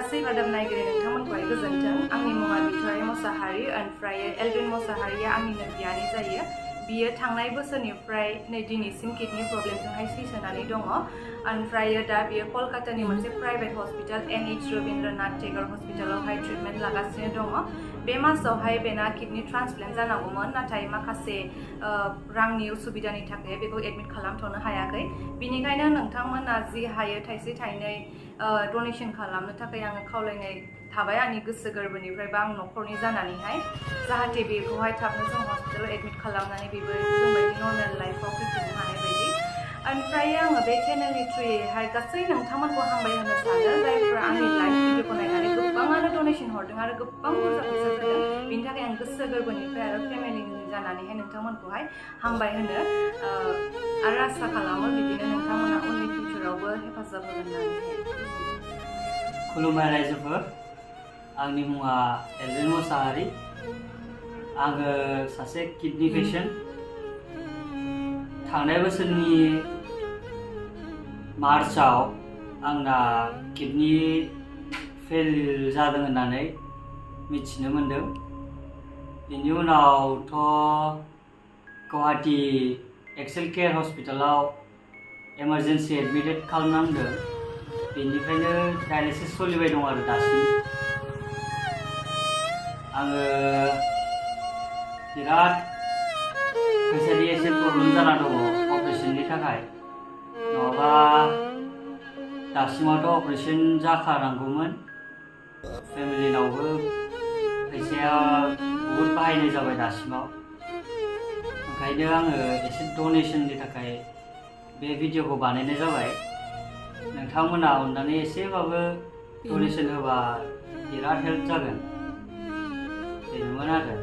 गासै बादाम नायगिरि नोंथांमोनखौहाय गोजोन्थों आंनि मुङा बिथ'राय मोसाहारि ओमफ्राय एल्ड्रिन मोसाहारिया आंनिनो बियानै जायो बियो थांनाय बोसोरनिफ्राय नै दिनैसिम किडनि प्रब्लेमजोंहाय सैसोनानै दङ ओमफ्राय दा बियो कलकातानि मोनसे private hospital NH Rabindranath Tegore हस्पिटालावहाय ट्रिटमेन्ट लागासिनो दङ बे मासावहाय बेना किडनि ट्रान्सप्लान्ट जानांगौमोन नाथाय माखासे रांनि उसुबिदानि थाखाय बेखौ एडमिट खालामथ'नो हायाखै बिनिखायनो नोंथांमोना जि हायो थाइसे थाइनै डनेशन खालामनो थाखाय आङो खावलायनाय थाबाय आंनि गोसो गोरबोनिफ्राय बा आं न'खरनि जानानैहाय जाहाथे बेखौहाय थाबनो जों हस्पिटालाव एडमिट खालामनानै बेबो जोंबायदि नर्मेल लाइफआव फैफिननो हानाय बायदि ओमफ्राय आङो बे चेनेलनि थ्रुयैहाय गासै नोंथांमोनखौ हामबाय होनो सानो जायफोरा आंनि लाइभ भिडिअखौ नायनानै गोबाङानो डनेशन हरदों आरो गोबां बुरजा फैसा होदों बिनि थाखाय आं गोसो गोरबोनिफ्राय आरो फेमिलिनि जानानैहाय नोंथांमोनखौहाय हामबाय होनो आरो आसा खालामो बिदिनो नोंथांमोना उननि फिउचारावबो हेफाजाब होगोन होननानै खुलुमबाय रायजोफोर आंनि मुङा एल्ड्रिन मोसाहारि आङो सासे किडनि पेशेन्ट थांनाय बोसोरनि मार्चआव आंना किडनि फेल जादों होननानै मिथिनो मोनदों बेनि उनावथ' गुवाहाटी एक्सेल केयार हस्पिटालाव इमारजेन्सि एडमिटेड खालामनांदों बेनिफ्रायनो डायलिसिस सोलिबाय दं आरो दासिम आङो बिराद फैसानि एसे प्रब्लेम जाना दङ अपारेशननि थाखाय नङाबा दासिमावथ' अपारेशन जाखानांगौमोन फेमिलिनावबो फैसाया बहुद बाहायनाय जाबाय दासिमाव ओंखायनो आङो एसे डनेशननि थाखाय बे भिडिअखौ बानायनाय जाबाय नोंथांमोना अननानै एसेबाबो डनेशन होबा बिराद हेल्प जागोन बेनोमोन आरो